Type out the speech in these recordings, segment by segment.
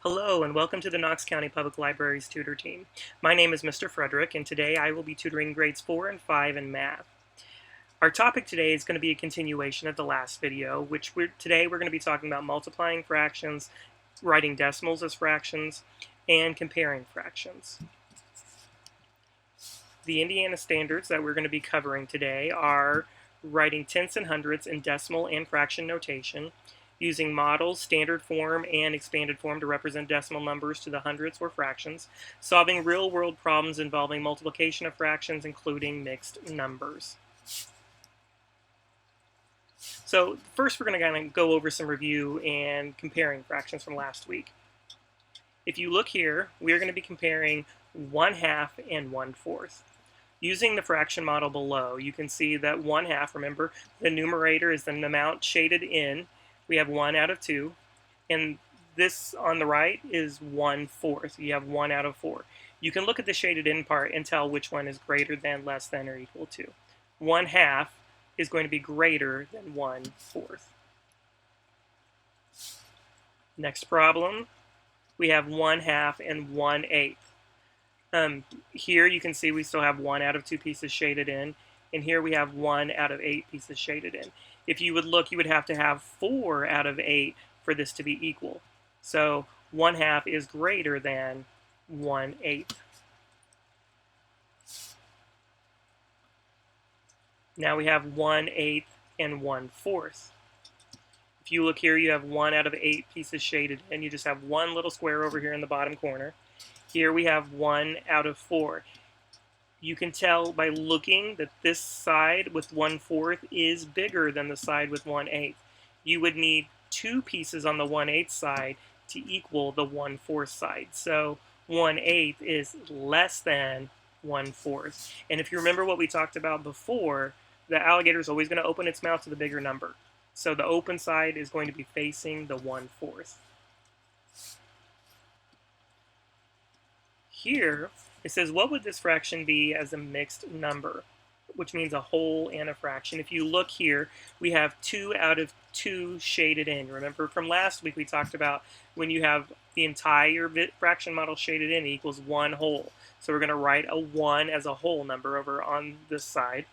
Hello and welcome to the Knox County Public Library's Tutor Team. My name is Mr. Frederick and today I will be tutoring grades 4 and 5 in math. Our topic today is going to be a continuation of the last video, which today we're going to be talking about multiplying fractions, writing decimals as fractions, and comparing fractions. The Indiana standards that we're going to be covering today are writing tenths and hundredths in decimal and fraction notation, using models, standard form, and expanded form to represent decimal numbers to the hundredths or fractions, solving real-world problems involving multiplication of fractions, including mixed numbers. So first we're going to kind of go over some review and comparing fractions from last week. If you look here, we're going to be comparing 1/2 and 1/4. Using the fraction model below, you can see that 1/2, remember, the numerator is the amount shaded in. We have 1 out of 2, and this on the right is 1/4. You have 1 out of 4. You can look at the shaded in part and tell which one is greater than, less than, or equal to. 1/2 is going to be greater than 1/4. Next problem, we have 1/2 and 1/8. Here you can see we still have 1 out of 2 pieces shaded in, and here we have 1 out of 8 pieces shaded in. If you would look, you would have to have 4 out of 8 for this to be equal. So 1/2 is greater than 1/8. Now we have 1/8 and 1/4. If you look here, you have 1 out of 8 pieces shaded, and you just have one little square over here in the bottom corner. Here we have 1 out of 4. You can tell by looking that this side with 1/4 is bigger than the side with 1/8. You would need 2 pieces on the 1/8 side to equal the 1/4 side. So 1/8 is less than 1/4. And if you remember what we talked about before, the alligator is always going to open its mouth to the bigger number. So the open side is going to be facing the 1/4. Here, it says, what would this fraction be as a mixed number? Which means a whole and a fraction. If you look here, we have 2 out of 2 shaded in. Remember from last week we talked about when you have the entire fraction model shaded in, it equals 1 whole. So we're going to write a 1 as a whole number over on this side.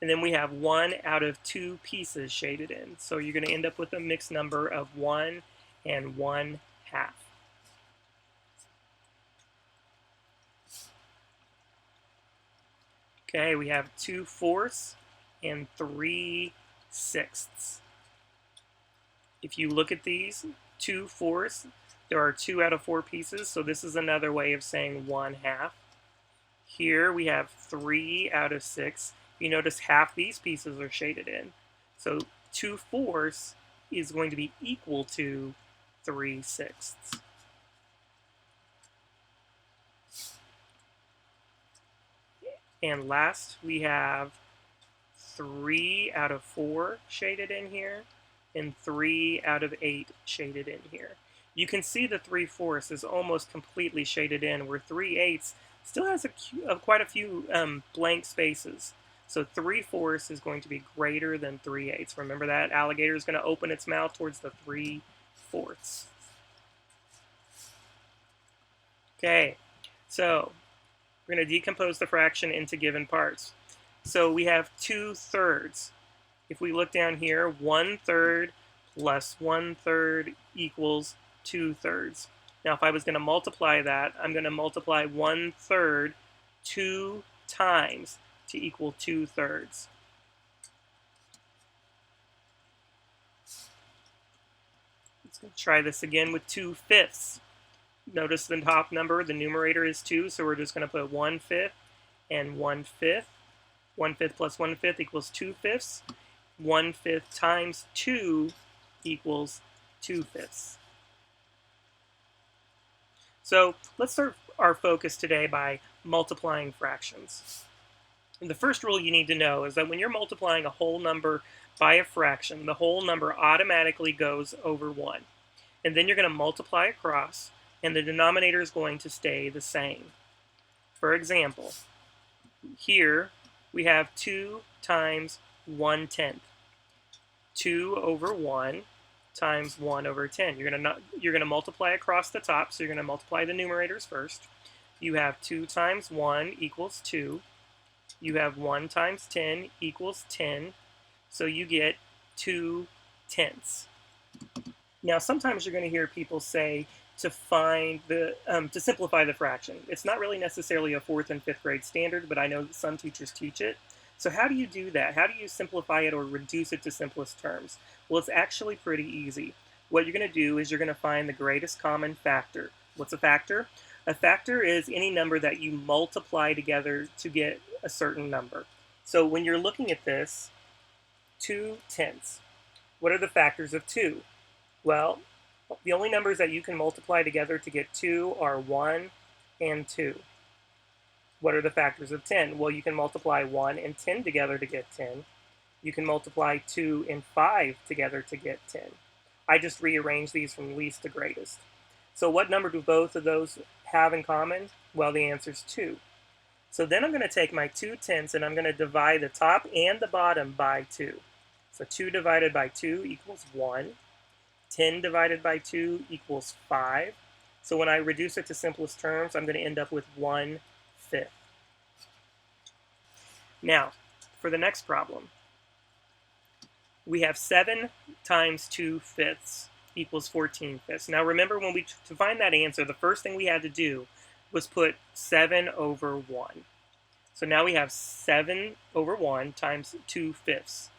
And then we have 1 out of 2 pieces shaded in. So you're going to end up with a mixed number of 1 and 1/2. Okay, we have 2/4 and 3/6. If you look at these, 2/4, there are 2 out of 4 pieces, so this is another way of saying 1/2. Here we have 3 out of 6. You notice half these pieces are shaded in. So 2/4 is going to be equal to 3/6. And last, we have 3 out of 4 shaded in here, and 3 out of 8 shaded in here. You can see the 3/4 is almost completely shaded in, where 3/8 still has quite a few blank spaces. So 3/4 is going to be greater than 3/8. Remember that alligator is going to open its mouth towards the 3/4. Okay, so we're going to decompose the fraction into given parts. So we have 2/3. If we look down here, 1/3 plus 1/3 equals 2/3. Now if I was going to multiply that, I'm going to multiply 1/3 2 times to equal 2/3. Let's try this again with 2/5. Notice the top number, the numerator is 2, so we're just going to put 1/5 and 1/5. 1/5 plus 1/5 equals 2/5. 1/5 times 2 equals 2/5. So let's start our focus today by multiplying fractions. And the first rule you need to know is that when you're multiplying a whole number by a fraction, the whole number automatically goes over 1. And then you're going to multiply across, and the denominator is going to stay the same. For example, here we have 2 times 1/10. 2 over 1 times 1 over 10. You're gonna multiply across the top, so you're gonna multiply the numerators first. You have 2 times 1 equals 2. You have 1 times 10 equals 10. So you get 2/10. Now, sometimes you're going to hear people say to simplify the fraction. It's not really necessarily a 4th and 5th grade standard, but I know that some teachers teach it. So how do you do that? How do you simplify it or reduce it to simplest terms? Well, it's actually pretty easy. What you're going to do is you're going to find the greatest common factor. What's a factor? A factor is any number that you multiply together to get a certain number. So when you're looking at this, 2/10. What are the factors of 2? Well, the only numbers that you can multiply together to get 2 are 1 and 2. What are the factors of 10? Well, you can multiply 1 and 10 together to get 10. You can multiply 2 and 5 together to get 10. I just rearranged these from least to greatest. So what number do both of those have in common? Well, the answer is 2. So then I'm going to take my 2/10 and I'm going to divide the top and the bottom by 2. So 2 divided by 2 equals 1. 10 divided by 2 equals 5. So when I reduce it to simplest terms, I'm going to end up with 1/5. Now, for the next problem, we have 7 times 2/5 equals 14/5. Now remember, to find that answer, the first thing we had to do was put 7 over 1. So now we have 7 over 1 times 2/5.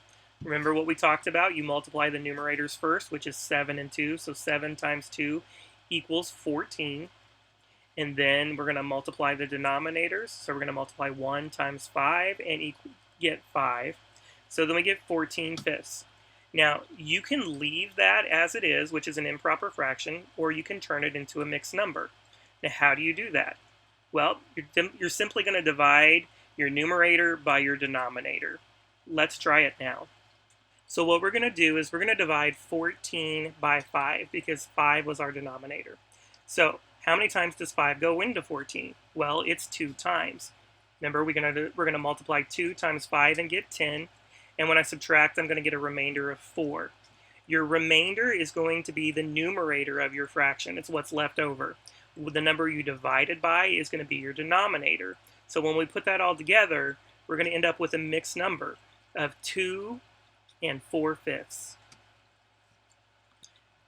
Remember what we talked about? You multiply the numerators first, which is 7 and 2. So 7 times 2 equals 14. And then we're going to multiply the denominators. So we're going to multiply 1 times 5 and get 5. So then we get 14/5. Now, you can leave that as it is, which is an improper fraction, or you can turn it into a mixed number. Now, how do you do that? Well, you're simply going to divide your numerator by your denominator. Let's try it now. So what we're going to do is we're going to divide 14 by 5 because 5 was our denominator. So how many times does 5 go into 14? Well, it's 2 times. Remember, we're going to multiply 2 times 5 and get 10. And when I subtract, I'm going to get a remainder of 4. Your remainder is going to be the numerator of your fraction. It's what's left over. The number you divided by is going to be your denominator. So when we put that all together, we're going to end up with a mixed number of 2 and 4/5.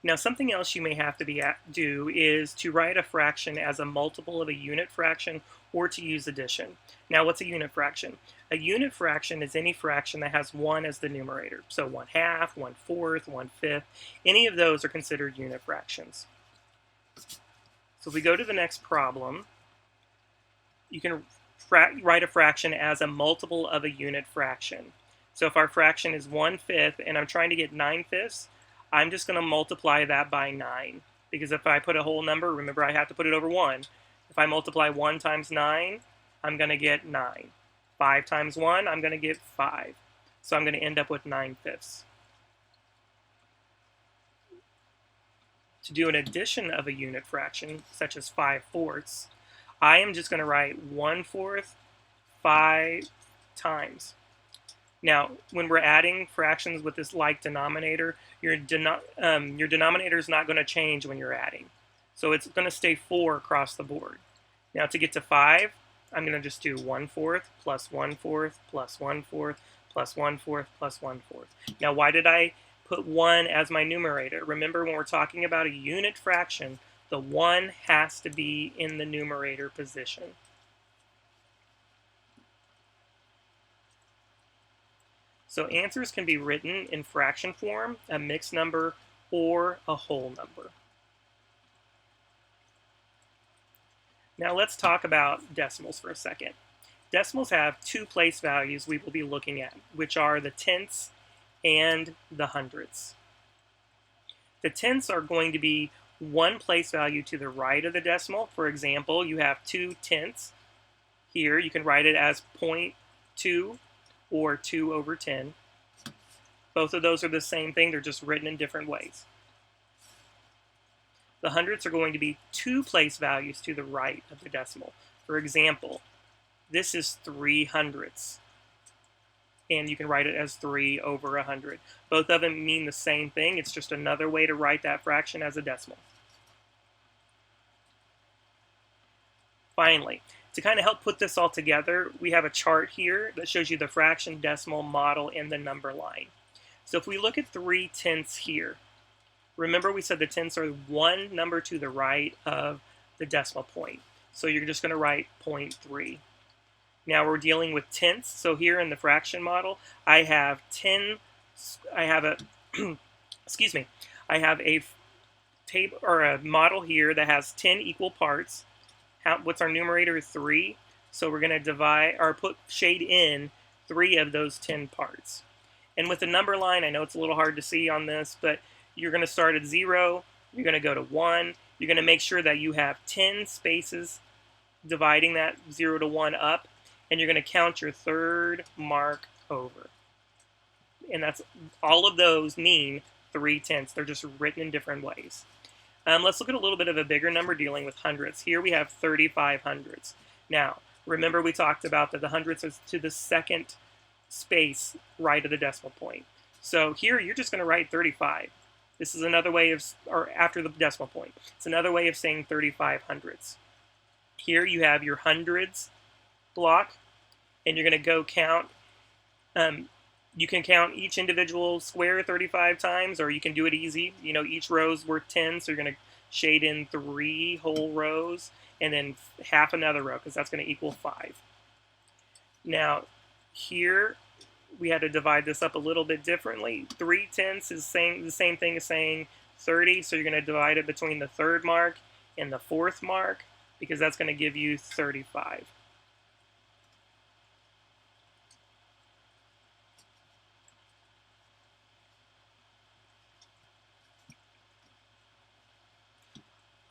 Now, something else you may have to do is to write a fraction as a multiple of a unit fraction or to use addition. Now, what's a unit fraction? A unit fraction is any fraction that has 1 as the numerator. So 1/2, 1/4, 1/5, any of those are considered unit fractions. So if we go to the next problem, you can write a fraction as a multiple of a unit fraction. So if our fraction is 1/5 and I'm trying to get 9/5, I'm just going to multiply that by 9. Because if I put a whole number, remember I have to put it over 1. If I multiply 1 times 9, I'm going to get 9. 5 times 1, I'm going to get 5. So I'm going to end up with 9/5. To do an addition of a unit fraction, such as 5/4, I am just going to write 1/4 5 times. Now, when we're adding fractions with this like denominator, your denominator is not going to change when you're adding. So it's going to stay 4 across the board. Now, to get to 5, I'm going to just do 1/4 plus 1/4 plus 1/4 plus 1/4 plus 1/4. Now, why did I put 1 as my numerator? Remember, when we're talking about a unit fraction, the 1 has to be in the numerator position. So answers can be written in fraction form, a mixed number, or a whole number. Now let's talk about decimals for a second. Decimals have 2 place values we will be looking at, which are the tenths and the hundredths. The tenths are going to be 1 place value to the right of the decimal. For example, you have 2/10. Here you can write it as 0.2 or 2 over 10. Both of those are the same thing, they're just written in different ways. The hundredths are going to be 2 place values to the right of the decimal. For example, this is 3/100. and you can write it as 3 over 100. Both of them mean the same thing. It's just another way to write that fraction as a decimal. Finally, to kind of help put this all together, we have a chart here that shows you the fraction, decimal, model, and the number line. So if we look at 3/10 here, remember we said the tenths are one number to the right of the decimal point. So you're just going to write 0.3. Now we're dealing with tenths. So here in the fraction model, I have excuse me, I have a table or a model here that has 10 equal parts. What's our numerator? 3. So we're going to divide or shade in 3 of those 10 parts. And with the number line, I know it's a little hard to see on this, but you're going to start at 0, you're going to go to 1, you're going to make sure that you have 10 spaces dividing that 0 to 1 up, and you're going to count your third mark over. And that's all of those mean 3/10. They're just written in different ways. Let's look at a little bit of a bigger number dealing with hundredths. Here we have 35 hundredths. Now, remember we talked about that the hundredths is to the second space right of the decimal point. So here you're just going to write 35. This is another way of, or after the decimal point. It's another way of saying 35 hundredths. Here you have your hundreds block, and you're going to go count. You can count each individual square 35 times, or you can do it easy. You know, each row is worth 10, so you're going to shade in 3 whole rows, and then half another row, because that's going to equal 5. Now, here, we had to divide this up a little bit differently. 3/10 is the same thing as saying 30, so you're going to divide it between the third mark and the fourth mark, because that's going to give you 35.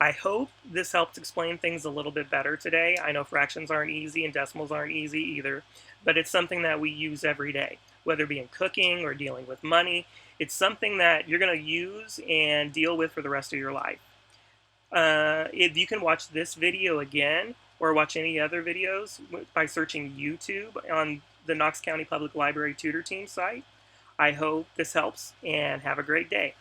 I hope this helped explain things a little bit better today. I know fractions aren't easy and decimals aren't easy either, but it's something that we use every day, whether it be in cooking or dealing with money. It's something that you're going to use and deal with for the rest of your life. If you can watch this video again or watch any other videos by searching YouTube on the Knox County Public Library Tutor Team site. I hope this helps, and have a great day.